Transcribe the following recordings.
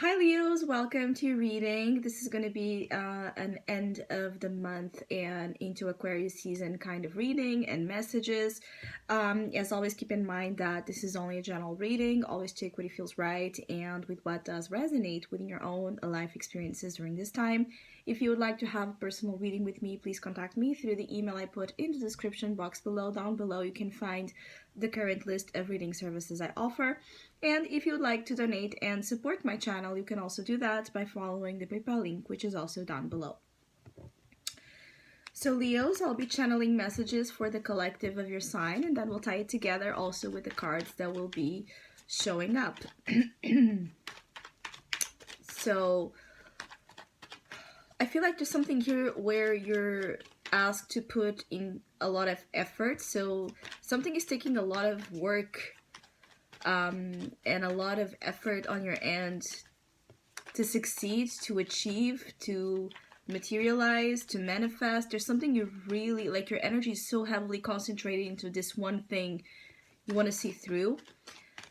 Hi Leos, welcome to your reading. This is going to be an end of the month and into Aquarius season kind of reading and messages. As always, keep in mind that this is only a general reading. Always take what feels right and with what does resonate within your own life experiences during this time. If you would like to have a personal reading with me, please contact me through the email I put in the description box below. Down below, you can find the current list of reading services I offer. And if you would like to donate and support my channel, you can also do that by following the PayPal link, which is also down below. So Leos, I'll be channeling messages for the collective of your sign, and then we'll tie it together also with the cards that will be showing up. So I feel like there's something here where you're asked to put in a lot of effort. So something is taking a lot of work and a lot of effort on your end to succeed, to achieve, to materialize, to manifest. There's something you really like, your energy is so heavily concentrated into this one thing you want to see through.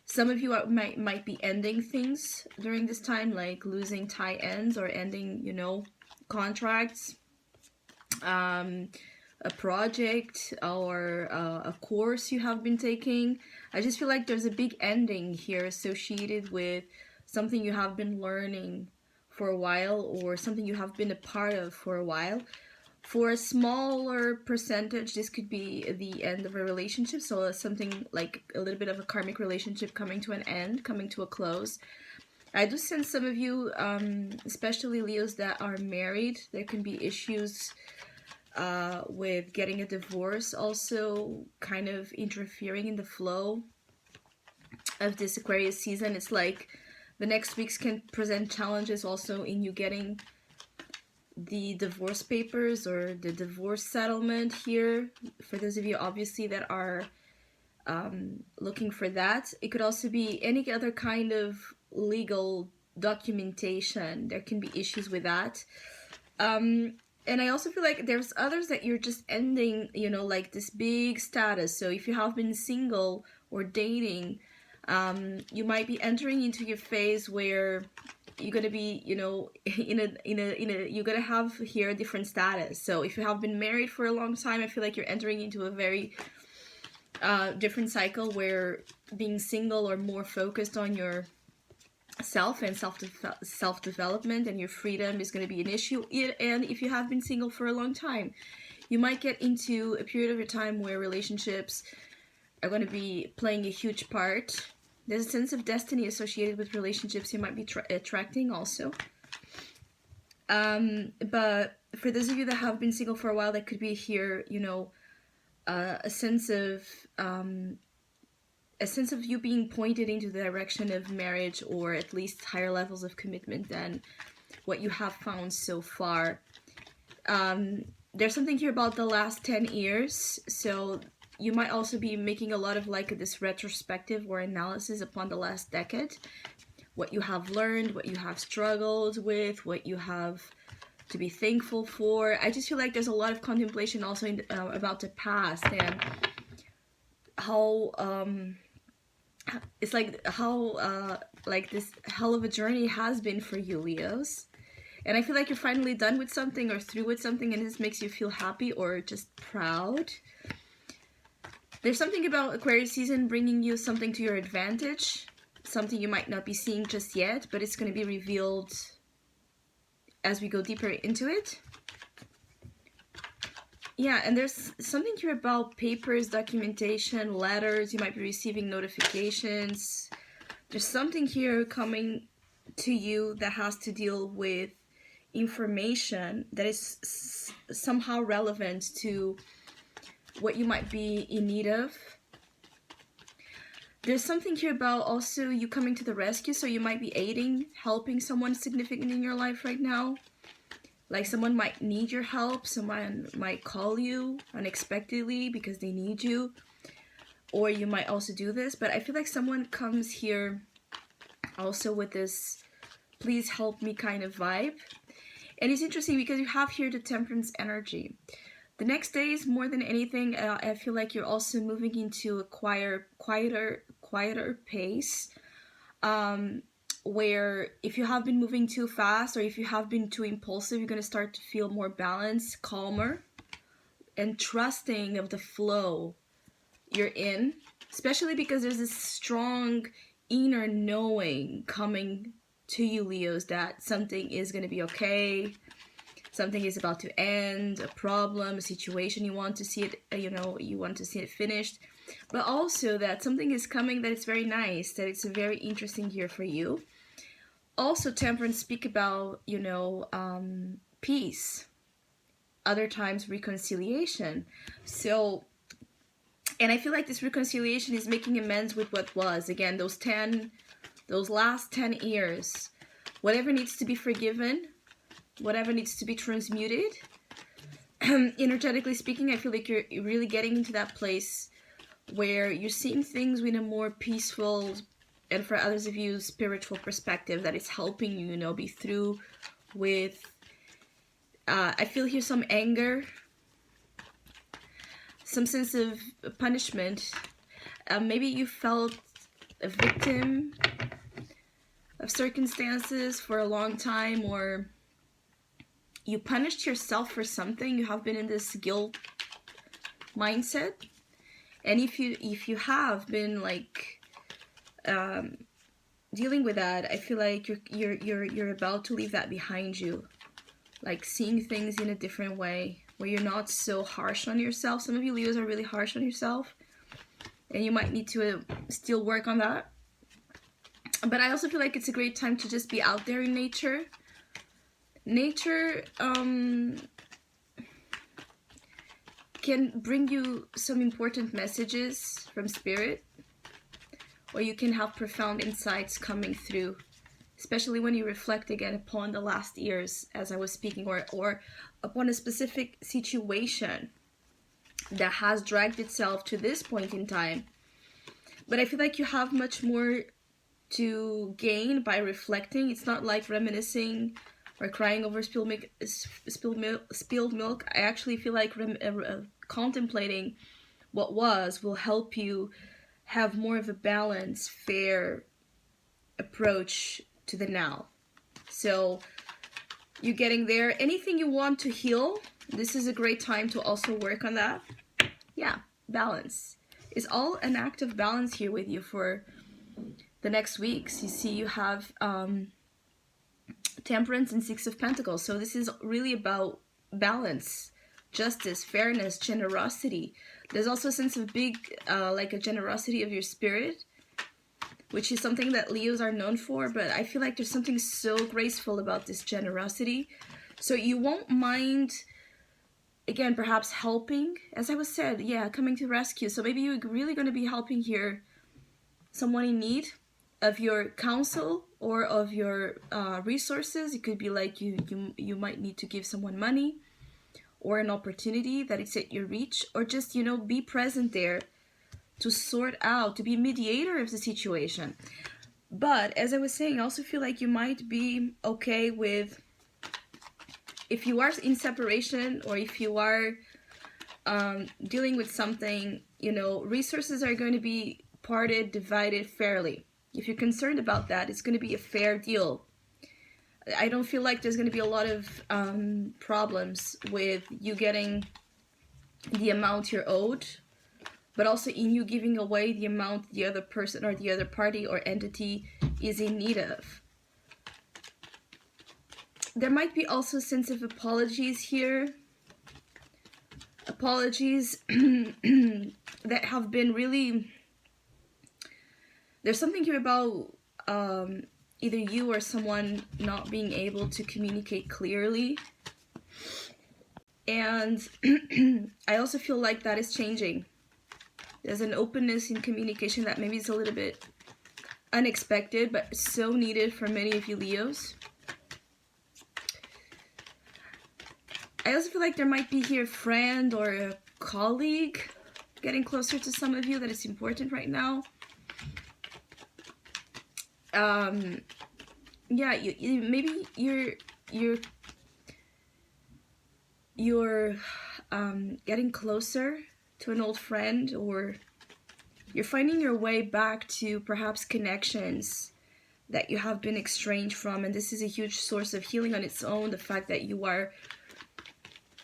Some of you might be ending things during this time, like losing tie ends or ending, contracts, a project or a course you have been taking. I just feel like there's a big ending here associated with something you have been learning for a while or something you have been a part of for a while. For a smaller percentage, this could be the end of a relationship, so something like a little bit of a karmic relationship coming to an end, coming to a close. I do sense some of you, especially Leos that are married, there can be issues with getting a divorce, also kind of interfering in the flow of this Aquarius season. It's like the next weeks can present challenges also in you getting the divorce papers or the divorce settlement here. For those of you obviously that are looking for that, it could also be any other kind of legal documentation. There can be issues with that. And I also feel like there's others that you're just ending, like this big status. So if you have been single or dating, you might be entering into your phase where you're gonna be, you're gonna have here a different status. So if you have been married for a long time, I feel like you're entering into a very different cycle where being single or more focused on your self and self-development and your freedom is going to be an issue. And if you have been single for a long time, you might get into a period of your time where relationships are going to be playing a huge part. There's a sense of destiny associated with relationships you might be attracting also. But for those of you that have been single for a while, that could be here, a sense of you being pointed into the direction of marriage or at least higher levels of commitment than what you have found so far. There's something here about the last 10 years, so you might also be making a lot of like this retrospective or analysis upon the last decade, what you have learned, what you have struggled with, what you have to be thankful for. I just feel like there's a lot of contemplation also about the past and how it's like how like this hell of a journey has been for you, Leos. And I feel like you're finally done with something or through with something, and this makes you feel happy or just proud. There's something about Aquarius season bringing you something to your advantage, something you might not be seeing just yet, but it's going to be revealed as we go deeper into it. Yeah, and there's something here about papers, documentation, letters. You might be receiving notifications. There's something here coming to you that has to deal with information that is somehow relevant to what you might be in need of. There's something here about also you coming to the rescue, so you might be aiding, helping someone significant in your life right now. Like someone might need your help, someone might call you unexpectedly because they need you, or you might also do this, but I feel like someone comes here also with this please help me kind of vibe. And it's interesting because you have here the temperance energy. The next days, more than anything, I feel like you're also moving into a quieter pace. where if you have been moving too fast or if you have been too impulsive, you're going to start to feel more balanced, calmer, and trusting of the flow you're in, especially because there's this strong inner knowing coming to you, Leos, that something is going to be okay, something is about to end, a problem, a situation, you want to see it, you want to see it finished, but also that something is coming that it's very nice, that it's a very interesting year for you. Also, Temperance speak about, peace, other times reconciliation. So, and I feel like this reconciliation is making amends with what was. Again, those last 10 years, whatever needs to be forgiven, whatever needs to be transmuted. Energetically speaking, I feel like you're really getting into that place where you're seeing things with a more peaceful, and for others of you, spiritual perspective that is helping you, be through with, I feel here some anger, some sense of punishment. Maybe you felt a victim of circumstances for a long time, or you punished yourself for something. You have been in this guilt mindset, and if you have been like dealing with that, I feel like you're about to leave that behind you, like seeing things in a different way, where you're not so harsh on yourself. Some of you Leos are really harsh on yourself, and you might need to still work on that. But I also feel like it's a great time to just be out there in nature. Nature can bring you some important messages from spirit, or you can have profound insights coming through, especially when you reflect again upon the last years, as I was speaking, or upon a specific situation that has dragged itself to this point in time. But I feel like you have much more to gain by reflecting. It's not like reminiscing or crying over spilled milk. I actually feel like contemplating what was will help you have more of a balanced, fair approach to the now. So you're getting there. Anything you want to heal, this is a great time to also work on that. Yeah, balance. It's all an act of balance here with you for the next weeks. You see, you have Temperance and Six of Pentacles. So this is really about balance, justice, fairness, generosity. There's also a sense of big, like a generosity of your spirit, which is something that Leos are known for, but I feel like there's something so graceful about this generosity. So you won't mind, again, perhaps helping, as I was said, yeah, coming to rescue. So maybe you're really going to be helping here someone in need of your counsel or of your resources. It could be like you might need to give someone money or an opportunity that it's at your reach, or just, be present there to sort out, to be a mediator of the situation. But as I was saying, I also feel like you might be okay with, if you are in separation or if you are dealing with something, resources are going to be parted, divided fairly. If you're concerned about that, it's going to be a fair deal. I don't feel like there's going to be a lot of problems with you getting the amount you're owed, but also in you giving away the amount the other person or the other party or entity is in need of. There might be also a sense of apologies here. Apologies that have been really... There's something here about either you or someone not being able to communicate clearly. And I also feel like that is changing. There's an openness in communication that maybe is a little bit unexpected, but so needed for many of you Leos. I also feel like there might be here a friend or a colleague getting closer to some of you that is important right now. Yeah, maybe you're getting closer to an old friend, or you're finding your way back to perhaps connections that you have been estranged from, and this is a huge source of healing on its own. The fact that you are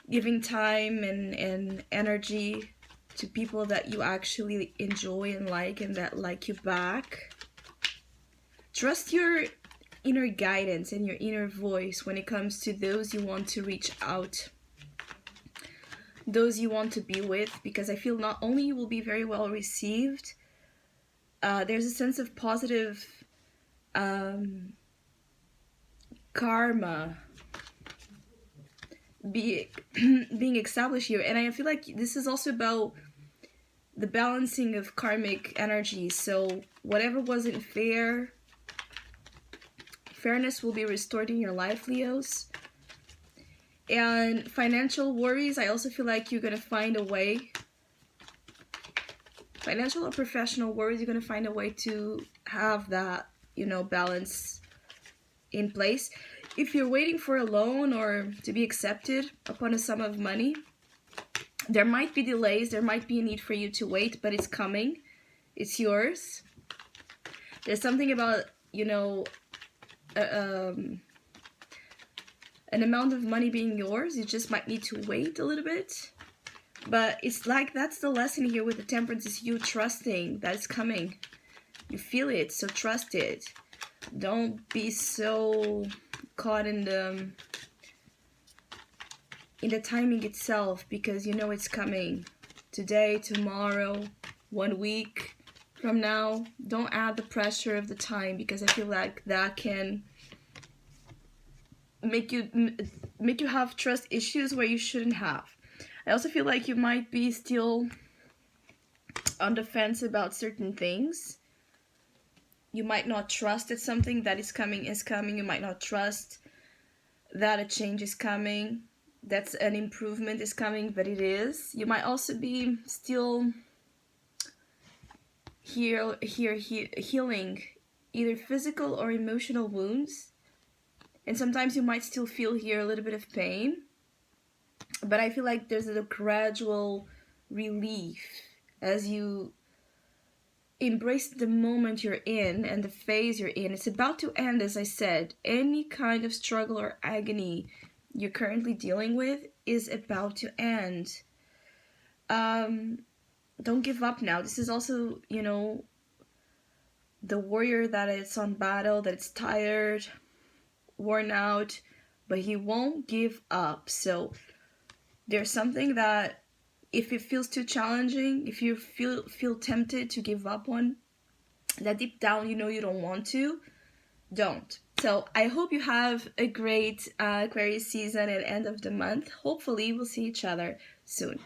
giving time and energy to people that you actually enjoy and that like you back. Trust your inner guidance and your inner voice when it comes to those you want to reach out, those you want to be with, because I feel not only you will be very well received, there's a sense of positive karma being established here. And I feel like this is also about the balancing of karmic energy. So whatever wasn't fair, fairness will be restored in your life, Leos. And financial worries, I also feel like you're going to find a way. Financial or professional worries, you're going to find a way to have that, balance in place. If you're waiting for a loan or to be accepted upon a sum of money, there might be delays, there might be a need for you to wait, but it's coming. It's yours. There's something about, an amount of money being yours. You just might need to wait a little bit. But it's like that's the lesson here with the Temperance, is you trusting that it's coming. You feel it, so trust it. Don't be so caught in the timing itself, because you know it's coming. Today, tomorrow, 1 week from now. Don't add the pressure of the time, because I feel like that can make you have trust issues where you shouldn't have. I also feel like you might be still on the fence about certain things. You might not trust that something that is coming. You might not trust that a change is coming, that's an improvement is coming, but it is. You might also be still healing either physical or emotional wounds. And sometimes you might still feel here a little bit of pain. But I feel like there's a gradual relief as you embrace the moment you're in and the phase you're in. It's about to end, as I said. Any kind of struggle or agony you're currently dealing with is about to end. Don't give up now. This is also, the warrior that is on battle, that it's tired, worn out, but he won't give up. So there's something that if it feels too challenging, if you feel tempted to give up on, that deep down you don't want to, don't. So I hope you have a great Aquarius season and end of the month. Hopefully we'll see each other soon.